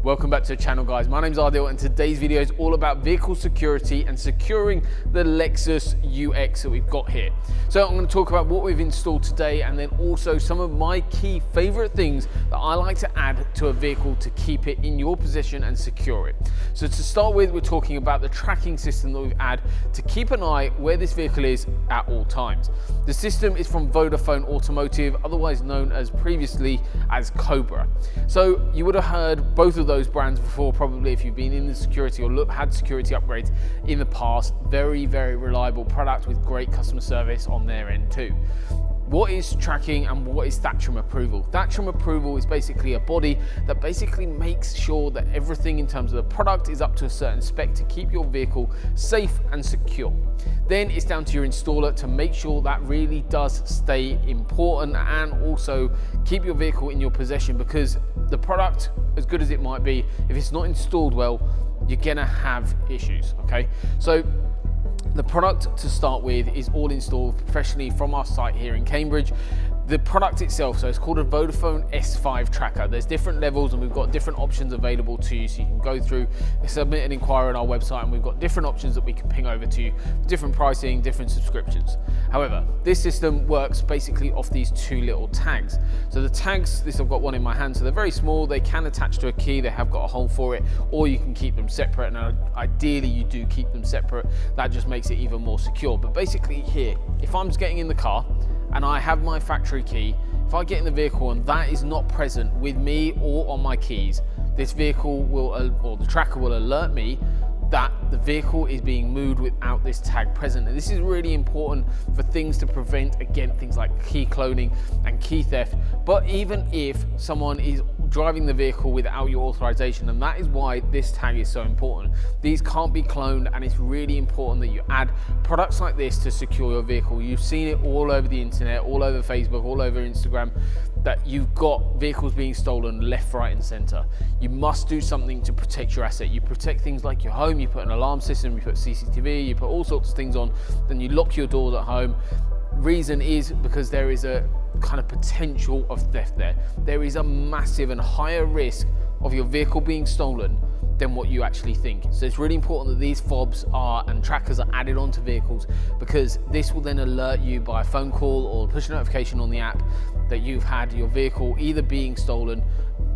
Welcome back to the channel, guys. My name's Adil and today's video is all about vehicle security and securing the Lexus UX that we've got here. So I'm going to talk about what we've installed today and then also some of my key favorite things that I like to add to a vehicle to keep it in your possession and secure it. So to start with, we're talking about the tracking system that we've added to keep an eye where this vehicle is at all times. The system is from Vodafone Automotive, otherwise known as previously as Cobra. So you would have heard both of those brands before, probably if you've been in the security or had security upgrades in the past. Very, very reliable product with great customer service on their end too. What is tracking and what is Thatcham approval? Thatcham approval is basically a body that basically makes sure that everything in terms of the product is up to a certain spec to keep your vehicle safe and secure. Then it's down to your installer to make sure that really does stay important and also keep your vehicle in your possession, because the product, as good as it might be, if it's not installed well, you're gonna have issues, okay? So the product to start with is all installed professionally from our site here in Cambridge. The product itself, so it's called a Vodafone S5 tracker. There's different levels and we've got different options available to you, so you can go through, submit an inquiry on our website, and we've got different options that we can ping over to you, different pricing, different subscriptions. However, this system works basically off these two little tags. So the tags, I've got one in my hand, so they're very small, they can attach to a key, they have got a hole for it, or you can keep them separate. Now, ideally you do keep them separate, that just makes it even more secure. But basically here, if I'm just getting in the car, and I have my factory key, if I get in the vehicle and that is not present with me or on my keys, this vehicle will, or the tracker will alert me that the vehicle is being moved without this tag present. And this is really important for things to prevent, again, things like key cloning and key theft. But even if someone is driving the vehicle without your authorization, and that is why this tag is so important. These can't be cloned, and it's really important that you add products like this to secure your vehicle. You've seen it all over the internet, all over Facebook, all over Instagram, that you've got vehicles being stolen left, right, and center. You must do something to protect your asset. You protect things like your home, you put an alarm system, you put CCTV, you put all sorts of things on, then you lock your doors at home. Reason is because there is a kind of potential of theft there. There is a massive and higher risk of your vehicle being stolen than what you actually think. So it's really important that these fobs and trackers are added onto vehicles, because this will then alert you by a phone call or push notification on the app that you've had your vehicle either being stolen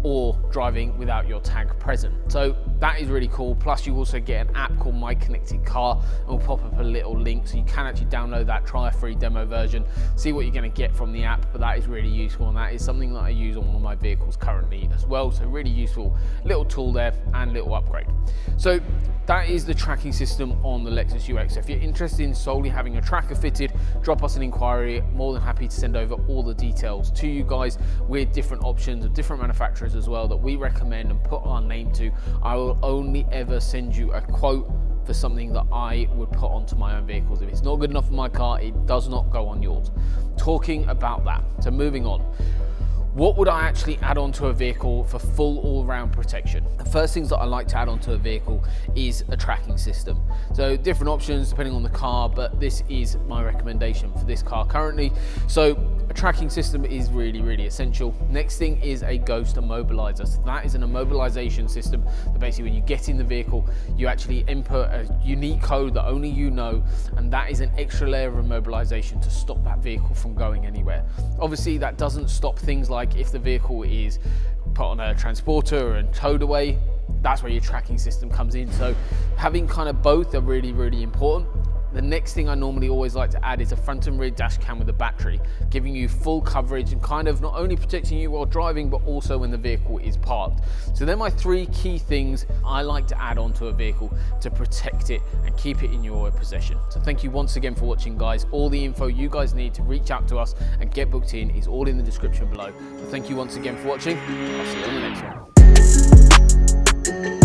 or driving without your tag present. So that is really cool. Plus you also get an app called My Connected Car, and we'll pop up a little link so you can actually download that, try a free demo version, see what you're going to get from the app. But that is really useful, and that is something that I use on one of my vehicles currently as well. So really useful little tool there and little upgrade. So that is the tracking system on the Lexus UX. So if you're interested in solely having a tracker fitted, drop us an inquiry. More than happy to send over all the details to you guys with different options of different manufacturers as well that we recommend and put our name to. I will only ever send you a quote for something that I would put onto my own vehicles. If it's not good enough for my car, it does not go on yours. Talking about that, so moving on. What would I actually add onto a vehicle for full all-round protection? The first things that I like to add onto a vehicle is a tracking system. So different options depending on the car, but this is my recommendation for this car currently. So a tracking system is really, really essential. Next thing is a ghost immobilizer. So that is an immobilization system that basically when you get in the vehicle, you actually input a unique code that only you know, and that is an extra layer of immobilization to stop that vehicle from going anywhere. Obviously that doesn't stop things like if the vehicle is put on a transporter and towed away, that's where your tracking system comes in. So having kind of both are really, really important. The next thing I normally always like to add is a front and rear dash cam with a battery, giving you full coverage and kind of not only protecting you while driving, but also when the vehicle is parked. So they're my three key things I like to add onto a vehicle to protect it and keep it in your possession. So thank you once again for watching, guys. All the info you guys need to reach out to us and get booked in is all in the description below. So thank you once again for watching. I'll see you on the next one.